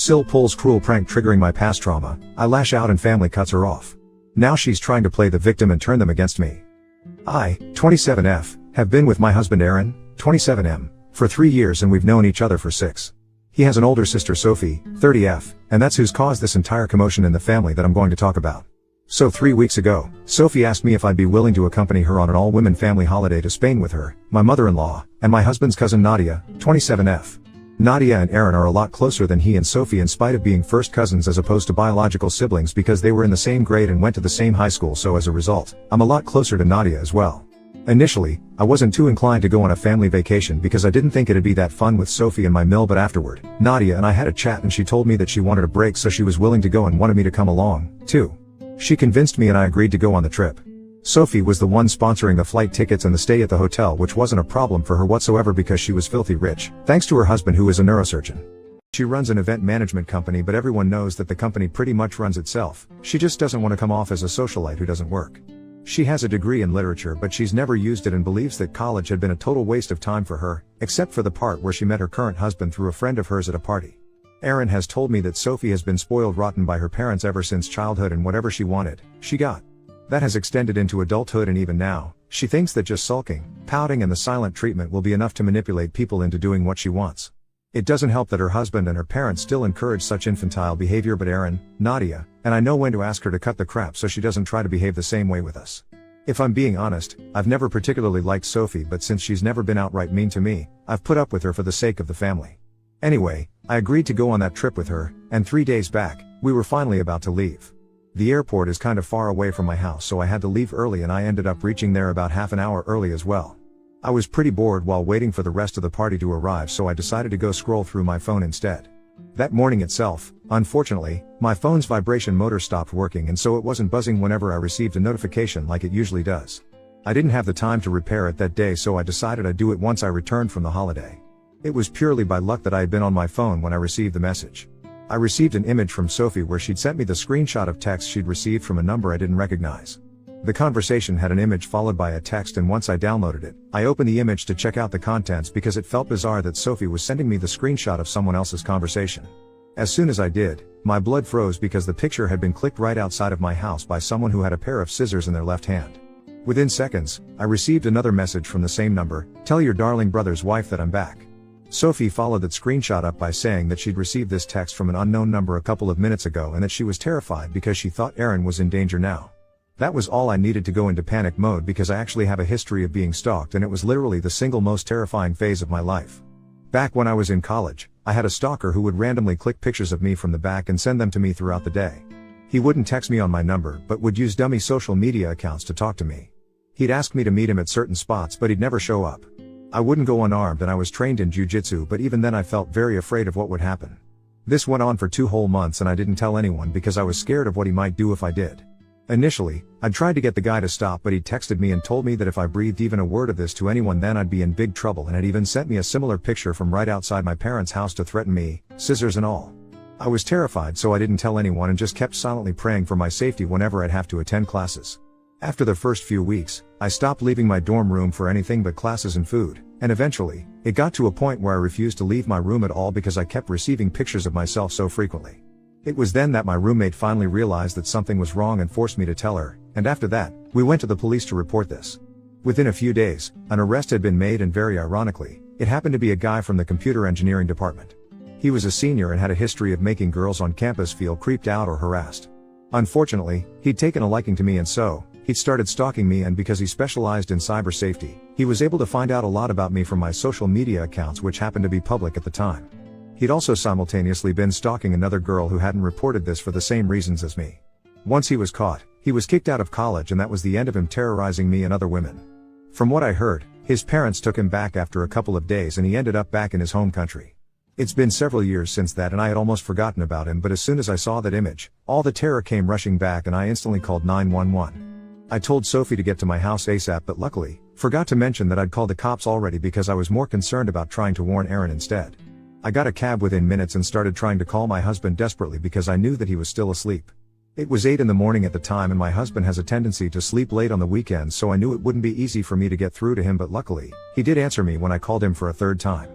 SIL pulls cruel prank triggering my past trauma. I lash out and family cuts her off. Now she's trying to play the victim and turn them against me. I, 27F, have been with my husband Aaron, 27M, for 3 years and we've known each other for 6. He has an older sister Sophie, 30F, and that's who's caused this entire commotion in the family that I'm going to talk about. So 3 weeks ago, Sophie asked me if I'd be willing to accompany her on an all-women family holiday to Spain with her, my mother-in-law, and my husband's cousin Nadia, 27F. Nadia and Aaron are a lot closer than he and Sophie in spite of being first cousins as opposed to biological siblings because they were in the same grade and went to the same high school, so as a result, I'm a lot closer to Nadia as well. Initially, I wasn't too inclined to go on a family vacation because I didn't think it'd be that fun with Sophie and my mill, but afterward, Nadia and I had a chat and she told me that she wanted a break, so she was willing to go and wanted me to come along, too. She convinced me and I agreed to go on the trip. Sophie was the one sponsoring the flight tickets and the stay at the hotel, which wasn't a problem for her whatsoever because she was filthy rich, thanks to her husband who is a neurosurgeon. She runs an event management company, but everyone knows that the company pretty much runs itself. She just doesn't want to come off as a socialite who doesn't work. She has a degree in literature, but she's never used it and believes that college had been a total waste of time for her, except for the part where she met her current husband through a friend of hers at a party. Aaron has told me that Sophie has been spoiled rotten by her parents ever since childhood, and whatever she wanted, she got. That has extended into adulthood, and even now, she thinks that just sulking, pouting and the silent treatment will be enough to manipulate people into doing what she wants. It doesn't help that her husband and her parents still encourage such infantile behavior, but Aaron, Nadia, and I know when to ask her to cut the crap so she doesn't try to behave the same way with us. If I'm being honest, I've never particularly liked Sophie, but since she's never been outright mean to me, I've put up with her for the sake of the family. Anyway, I agreed to go on that trip with her, and 3 days back, we were finally about to leave. The airport is kind of far away from my house, so I had to leave early, and I ended up reaching there about half an hour early as well. I was pretty bored while waiting for the rest of the party to arrive, so I decided to go scroll through my phone instead. That morning itself, unfortunately, my phone's vibration motor stopped working, and so it wasn't buzzing whenever I received a notification like it usually does. I didn't have the time to repair it that day, so I decided I'd do it once I returned from the holiday. It was purely by luck that I had been on my phone when I received the message. I received an image from Sophie where she'd sent me the screenshot of text she'd received from a number I didn't recognize. The conversation had an image followed by a text, and once I downloaded it, I opened the image to check out the contents because it felt bizarre that Sophie was sending me the screenshot of someone else's conversation. As soon as I did, my blood froze because the picture had been clicked right outside of my house by someone who had a pair of scissors in their left hand. Within seconds, I received another message from the same number: "Tell your darling brother's wife that I'm back." Sophie followed that screenshot up by saying that she'd received this text from an unknown number a couple of minutes ago and that she was terrified because she thought Aaron was in danger now. That was all I needed to go into panic mode because I actually have a history of being stalked, and it was literally the single most terrifying phase of my life. Back when I was in college, I had a stalker who would randomly click pictures of me from the back and send them to me throughout the day. He wouldn't text me on my number but would use dummy social media accounts to talk to me. He'd ask me to meet him at certain spots, but he'd never show up. I wouldn't go unarmed, and I was trained in jiu-jitsu, but even then I felt very afraid of what would happen. This went on for 2 whole months, and I didn't tell anyone because I was scared of what he might do if I did. Initially, I tried to get the guy to stop, but he texted me and told me that if I breathed even a word of this to anyone then I'd be in big trouble, and had even sent me a similar picture from right outside my parents' house to threaten me, scissors and all. I was terrified, so I didn't tell anyone and just kept silently praying for my safety whenever I'd have to attend classes. After the first few weeks, I stopped leaving my dorm room for anything but classes and food, and eventually, it got to a point where I refused to leave my room at all because I kept receiving pictures of myself so frequently. It was then that my roommate finally realized that something was wrong and forced me to tell her, and after that, we went to the police to report this. Within a few days, an arrest had been made, and very ironically, it happened to be a guy from the computer engineering department. He was a senior and had a history of making girls on campus feel creeped out or harassed. Unfortunately, he'd taken a liking to me, and so, he'd started stalking me, and because he specialized in cyber safety, he was able to find out a lot about me from my social media accounts, which happened to be public at the time. He'd also simultaneously been stalking another girl who hadn't reported this for the same reasons as me. Once he was caught, he was kicked out of college, and that was the end of him terrorizing me and other women. From what I heard, his parents took him back after a couple of days and he ended up back in his home country. It's been several years since that, and I had almost forgotten about him, but as soon as I saw that image, all the terror came rushing back and I instantly called 911. I told Sophie to get to my house ASAP, but luckily, forgot to mention that I'd called the cops already because I was more concerned about trying to warn Aaron instead. I got a cab within minutes and started trying to call my husband desperately because I knew that he was still asleep. It was 8 in the morning at the time, and my husband has a tendency to sleep late on the weekends, so I knew it wouldn't be easy for me to get through to him, but luckily, he did answer me when I called him for a third time.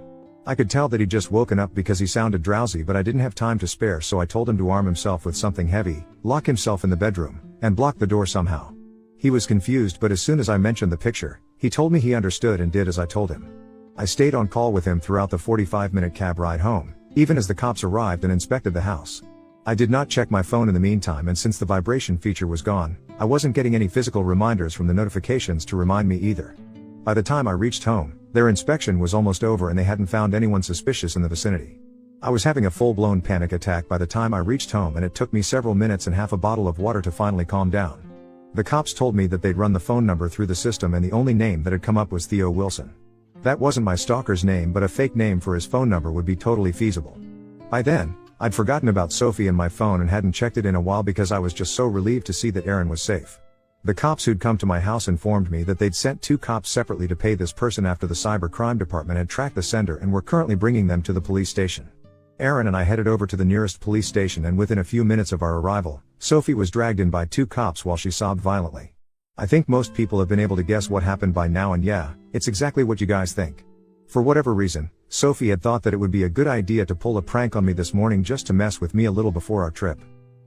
I could tell that he'd just woken up because he sounded drowsy, but I didn't have time to spare, so I told him to arm himself with something heavy, lock himself in the bedroom, and block the door somehow. He was confused, but as soon as I mentioned the picture, he told me he understood and did as I told him. I stayed on call with him throughout the 45-minute cab ride home, even as the cops arrived and inspected the house. I did not check my phone in the meantime, and since the vibration feature was gone, I wasn't getting any physical reminders from the notifications to remind me either. By the time I reached home, their inspection was almost over and they hadn't found anyone suspicious in the vicinity. I was having a full-blown panic attack by the time I reached home, and it took me several minutes and half a bottle of water to finally calm down. The cops told me that they'd run the phone number through the system and the only name that had come up was Theo Wilson. That wasn't my stalker's name, but a fake name for his phone number would be totally feasible. By then, I'd forgotten about Sophie and my phone and hadn't checked it in a while because I was just so relieved to see that Aaron was safe. The cops who'd come to my house informed me that they'd sent 2 cops separately to pay this person after the cyber crime department had tracked the sender and were currently bringing them to the police station. Aaron and I headed over to the nearest police station, and within a few minutes of our arrival, Sophie was dragged in by 2 cops while she sobbed violently. I think most people have been able to guess what happened by now, and yeah, it's exactly what you guys think. For whatever reason, Sophie had thought that it would be a good idea to pull a prank on me this morning just to mess with me a little before our trip.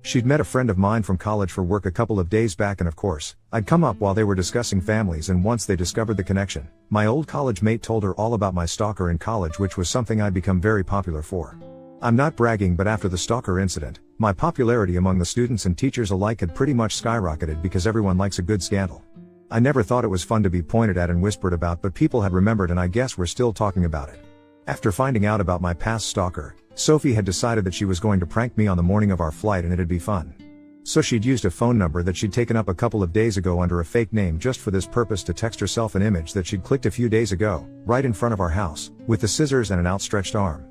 She'd met a friend of mine from college for work a couple of days back, and of course, I'd come up while they were discussing families, and once they discovered the connection, my old college mate told her all about my stalker in college, which was something I'd become very popular for. I'm not bragging, but after the stalker incident, my popularity among the students and teachers alike had pretty much skyrocketed because everyone likes a good scandal. I never thought it was fun to be pointed at and whispered about, but people had remembered, and I guess we're still talking about it. After finding out about my past stalker, Sophie had decided that she was going to prank me on the morning of our flight, and it'd be fun. So she'd used a phone number that she'd taken up a couple of days ago under a fake name just for this purpose to text herself an image that she'd clicked a few days ago, right in front of our house, with the scissors and an outstretched arm.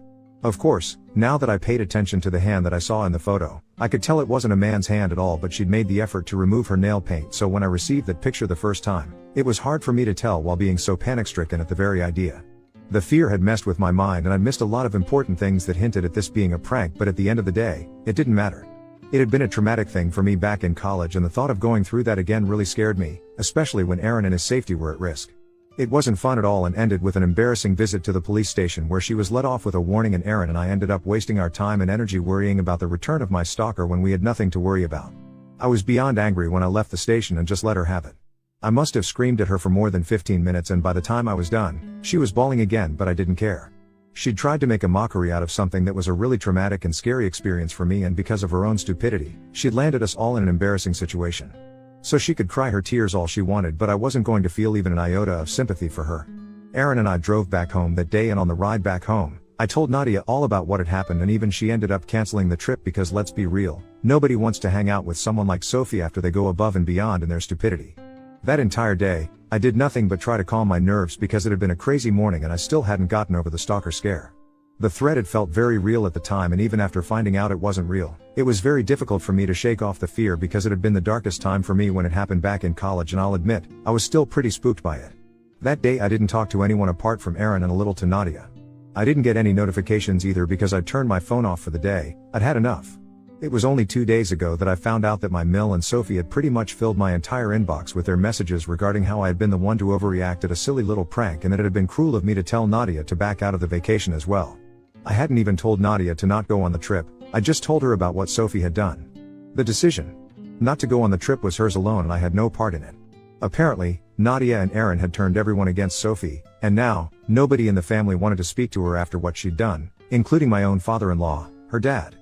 Of course, now that I paid attention to the hand that I saw in the photo, I could tell it wasn't a man's hand at all, but she'd made the effort to remove her nail paint, so when I received that picture the first time, it was hard for me to tell while being so panic-stricken at the very idea. The fear had messed with my mind, and I'd missed a lot of important things that hinted at this being a prank, but at the end of the day, it didn't matter. It had been a traumatic thing for me back in college, and the thought of going through that again really scared me, especially when Aaron and his safety were at risk. It wasn't fun at all, and ended with an embarrassing visit to the police station where she was let off with a warning, and Aaron and I ended up wasting our time and energy worrying about the return of my stalker when we had nothing to worry about. I was beyond angry when I left the station and just let her have it. I must have screamed at her for more than 15 minutes, and by the time I was done, she was bawling again, but I didn't care. She'd tried to make a mockery out of something that was a really traumatic and scary experience for me, and because of her own stupidity, she'd landed us all in an embarrassing situation. So she could cry her tears all she wanted, but I wasn't going to feel even an iota of sympathy for her. Aaron and I drove back home that day, and on the ride back home, I told Nadia all about what had happened, and even she ended up canceling the trip because, let's be real, nobody wants to hang out with someone like Sophie after they go above and beyond in their stupidity. That entire day, I did nothing but try to calm my nerves because it had been a crazy morning and I still hadn't gotten over the stalker scare. The threat had felt very real at the time, and even after finding out it wasn't real, it was very difficult for me to shake off the fear because it had been the darkest time for me when it happened back in college, and I'll admit, I was still pretty spooked by it. That day I didn't talk to anyone apart from Aaron and a little to Nadia. I didn't get any notifications either because I'd turned my phone off for the day. I'd had enough. It was only 2 days ago that I found out that my Mill and Sophie had pretty much filled my entire inbox with their messages regarding how I had been the one to overreact at a silly little prank, and that it had been cruel of me to tell Nadia to back out of the vacation as well. I hadn't even told Nadia to not go on the trip, I just told her about what Sophie had done. The decision not to go on the trip was hers alone, and I had no part in it. Apparently, Nadia and Aaron had turned everyone against Sophie, and now, nobody in the family wanted to speak to her after what she'd done, including my own father-in-law, her dad.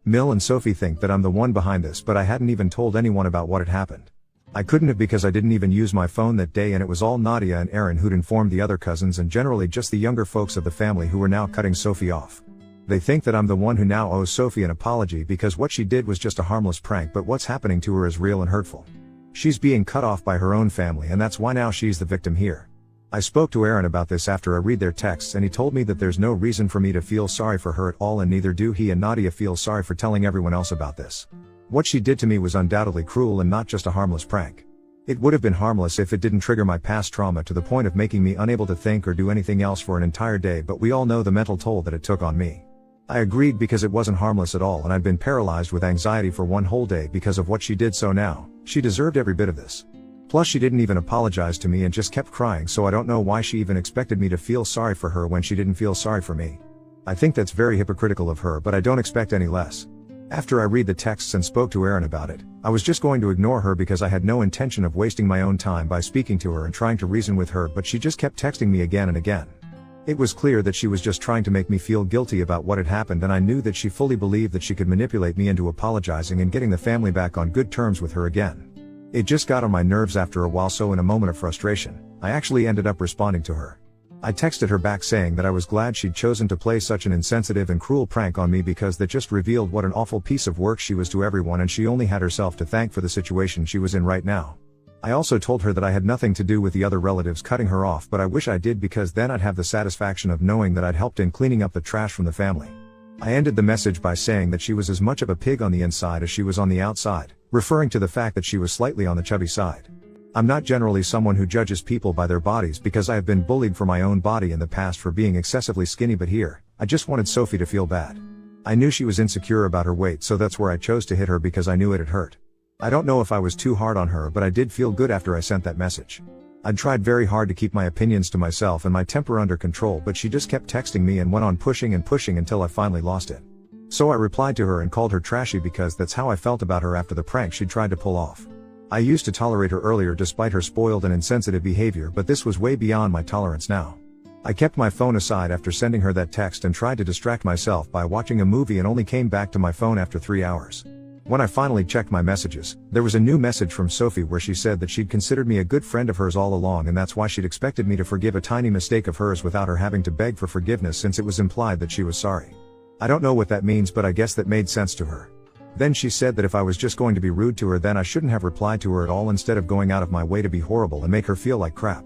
Mill and Sophie think that I'm the one behind this, but I hadn't even told anyone about what had happened. I couldn't have because I didn't even use my phone that day, and it was all Nadia and Aaron who'd informed the other cousins and generally just the younger folks of the family who were now cutting Sophie off. They think that I'm the one who now owes Sophie an apology because what she did was just a harmless prank, but what's happening to her is real and hurtful. She's being cut off by her own family, and that's why now she's the victim here. I spoke to Aaron about this after I read their texts, and he told me that there's no reason for me to feel sorry for her at all, and neither do he and Nadia feel sorry for telling everyone else about this. What she did to me was undoubtedly cruel and not just a harmless prank. It would have been harmless if it didn't trigger my past trauma to the point of making me unable to think or do anything else for an entire day, but we all know the mental toll that it took on me. I agreed because it wasn't harmless at all, and I'd been paralyzed with anxiety for one whole day because of what she did, so now, she deserved every bit of this. Plus she didn't even apologize to me and just kept crying, so I don't know why she even expected me to feel sorry for her when she didn't feel sorry for me. I think that's very hypocritical of her, but I don't expect any less. After I read the texts and spoke to Erin about it, I was just going to ignore her because I had no intention of wasting my own time by speaking to her and trying to reason with her, but she just kept texting me again and again. It was clear that she was just trying to make me feel guilty about what had happened, and I knew that she fully believed that she could manipulate me into apologizing and getting the family back on good terms with her again. It just got on my nerves after a while, so in a moment of frustration, I actually ended up responding to her. I texted her back saying that I was glad she'd chosen to play such an insensitive and cruel prank on me because that just revealed what an awful piece of work she was to everyone, and she only had herself to thank for the situation she was in right now. I also told her that I had nothing to do with the other relatives cutting her off, but I wish I did because then I'd have the satisfaction of knowing that I'd helped in cleaning up the trash from the family. I ended the message by saying that she was as much of a pig on the inside as she was on the outside, referring to the fact that she was slightly on the chubby side. I'm not generally someone who judges people by their bodies because I have been bullied for my own body in the past for being excessively skinny, but here, I just wanted Sophie to feel bad. I knew she was insecure about her weight, so that's where I chose to hit her because I knew it'd hurt. I don't know if I was too hard on her, but I did feel good after I sent that message. I'd tried very hard to keep my opinions to myself and my temper under control, but she just kept texting me and went on pushing and pushing until I finally lost it. So I replied to her and called her trashy because that's how I felt about her after the prank she tried to pull off. I used to tolerate her earlier despite her spoiled and insensitive behavior, but this was way beyond my tolerance now. I kept my phone aside after sending her that text and tried to distract myself by watching a movie and only came back to my phone after 3 hours. When I finally checked my messages, there was a new message from Sophie where she said that she'd considered me a good friend of hers all along, and that's why she'd expected me to forgive a tiny mistake of hers without her having to beg for forgiveness, since it was implied that she was sorry. I don't know what that means, but I guess that made sense to her. Then she said that if I was just going to be rude to her, then I shouldn't have replied to her at all instead of going out of my way to be horrible and make her feel like crap.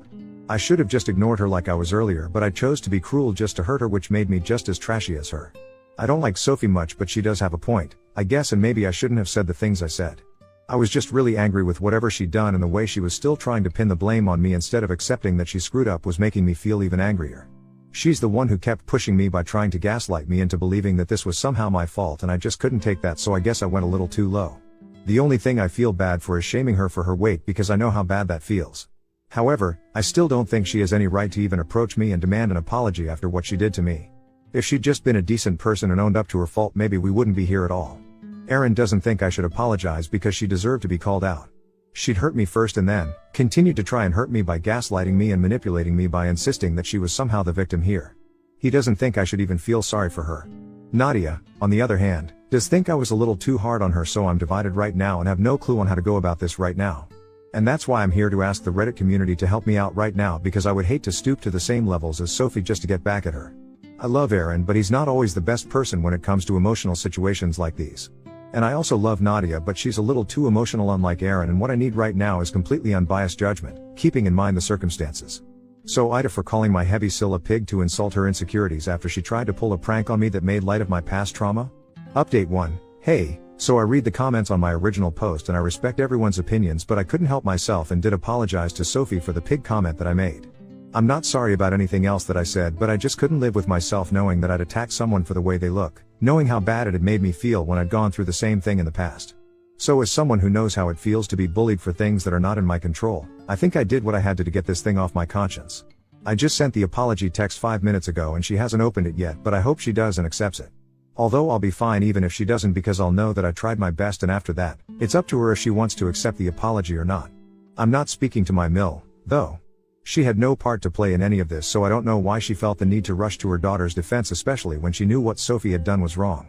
I should have just ignored her like I was earlier, but I chose to be cruel just to hurt her, which made me just as trashy as her. I don't like Sophie much, but she does have a point, I guess, and maybe I shouldn't have said the things I said. I was just really angry with whatever she'd done, and the way she was still trying to pin the blame on me instead of accepting that she screwed up was making me feel even angrier. She's the one who kept pushing me by trying to gaslight me into believing that this was somehow my fault, and I just couldn't take that, so I guess I went a little too low. The only thing I feel bad for is shaming her for her weight because I know how bad that feels. However, I still don't think she has any right to even approach me and demand an apology after what she did to me. If she'd just been a decent person and owned up to her fault, maybe we wouldn't be here at all. Erin doesn't think I should apologize because she deserved to be called out. She'd hurt me first and then continued to try and hurt me by gaslighting me and manipulating me by insisting that she was somehow the victim here. He doesn't think I should even feel sorry for her. Nadia, on the other hand, does think I was a little too hard on her, so I'm divided right now and have no clue on how to go about this right now. And that's why I'm here to ask the Reddit community to help me out right now, because I would hate to stoop to the same levels as Sophie just to get back at her. I love Erin, but he's not always the best person when it comes to emotional situations like these. And I also love Nadia, but she's a little too emotional, unlike Erin, and what I need right now is completely unbiased judgment, keeping in mind the circumstances. So Ida, for calling my heavy SIL a pig to insult her insecurities after she tried to pull a prank on me that made light of my past trauma? Update 1. Hey, so I read the comments on my original post and I respect everyone's opinions, but I couldn't help myself and did apologize to Sophie for the pig comment that I made. I'm not sorry about anything else that I said, but I just couldn't live with myself knowing that I'd attacked someone for the way they look, knowing how bad it had made me feel when I'd gone through the same thing in the past. So as someone who knows how it feels to be bullied for things that are not in my control, I think I did what I had to get this thing off my conscience. I just sent the apology text 5 minutes ago and she hasn't opened it yet, but I hope she does and accepts it. Although I'll be fine even if she doesn't, because I'll know that I tried my best, and after that, it's up to her if she wants to accept the apology or not. I'm not speaking to my mill, though. She had no part to play in any of this, so I don't know why she felt the need to rush to her daughter's defense, especially when she knew what Sophie had done was wrong.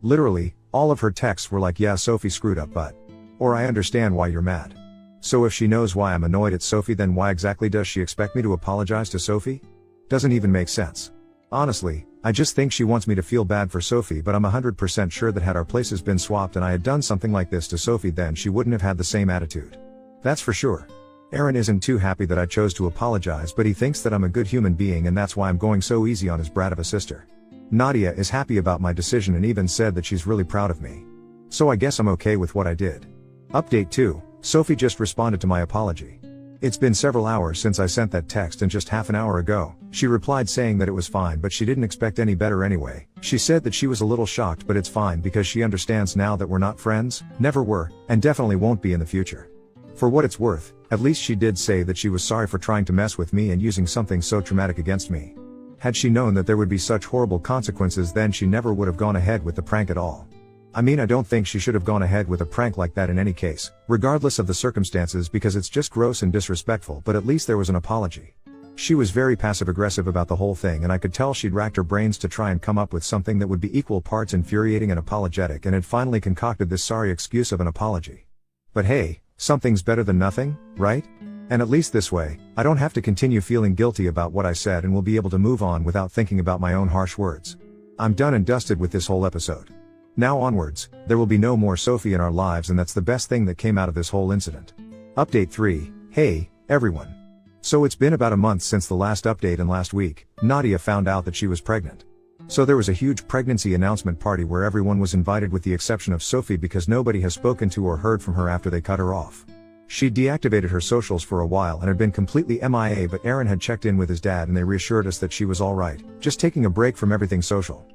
Literally, all of her texts were like, yeah, Sophie screwed up, but... or I understand why you're mad. So if she knows why I'm annoyed at Sophie, then why exactly does she expect me to apologize to Sophie? Doesn't even make sense. Honestly, I just think she wants me to feel bad for Sophie, but I'm 100% sure that had our places been swapped and I had done something like this to Sophie, then she wouldn't have had the same attitude. That's for sure. Erin isn't too happy that I chose to apologize, but he thinks that I'm a good human being, and that's why I'm going so easy on his brat of a sister. Nadia is happy about my decision and even said that she's really proud of me. So I guess I'm okay with what I did. Update 2. Sophie just responded to my apology. It's been several hours since I sent that text, and just half an hour ago, she replied saying that it was fine, but she didn't expect any better anyway. She said that she was a little shocked, but it's fine because she understands now that we're not friends, never were, and definitely won't be in the future. For what it's worth, at least she did say that she was sorry for trying to mess with me and using something so traumatic against me. Had she known that there would be such horrible consequences, then she never would have gone ahead with the prank at all. I mean, I don't think she should have gone ahead with a prank like that in any case, regardless of the circumstances, because it's just gross and disrespectful, but at least there was an apology. She was very passive-aggressive about the whole thing, and I could tell she'd racked her brains to try and come up with something that would be equal parts infuriating and apologetic, and had finally concocted this sorry excuse of an apology. But hey, something's better than nothing, right? And at least this way, I don't have to continue feeling guilty about what I said and will be able to move on without thinking about my own harsh words. I'm done and dusted with this whole episode. Now onwards, there will be no more Sophie in our lives, and that's the best thing that came out of this whole incident. Update 3, hey, everyone. So it's been about a month since the last update, and last week, Nadia found out that she was pregnant. So there was a huge pregnancy announcement party where everyone was invited with the exception of Sophie, because nobody has spoken to or heard from her after they cut her off. She deactivated her socials for a while and had been completely MIA, but Aaron had checked in with his dad and they reassured us that she was alright, just taking a break from everything social.